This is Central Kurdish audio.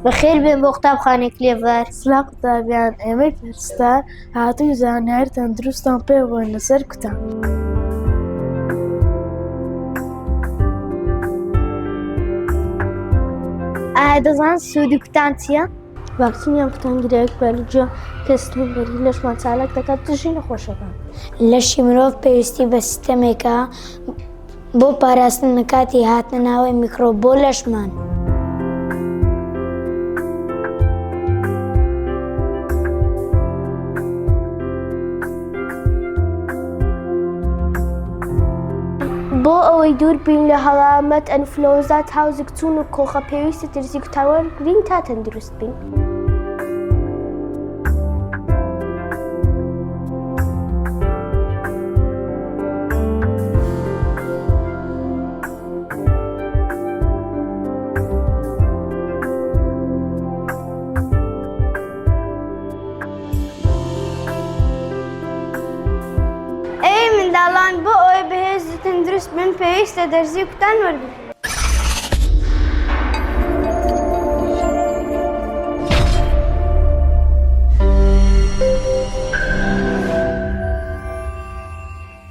بەخێر بێن بۆ قوتابخانەی کلێڤەر. سڵا قوتابیان، ئێمەی پێرستان هاتووی زانیاری تەندروستان پێ بووین لەسەر کوتان. ئایا دەزان سوودی کوتان چییە؟ ڤاکسینیان کوتانگیریەک بەلوجە کەستبوو بەری لەشمان چالاک دەکات دژی نەخۆشەکان. لەشی مرۆڤ پێویستی بە سیستەمێکە بۆ پاراستنە کاتی هاتنە ناوەی میکرۆب بۆ لەشمان. بۆ ئەوەی دوور بین لە هەڵامەت ئەنفلۆنزا تاوزێک چوون و کۆخە پێویستە ترسی کوتاوەرگرین تا تەندروست بین. ئەی منداڵان، بۆ ئەوەی بەهێز و تەندروست بن پێویستە دەرزی کوتان وەربگرن.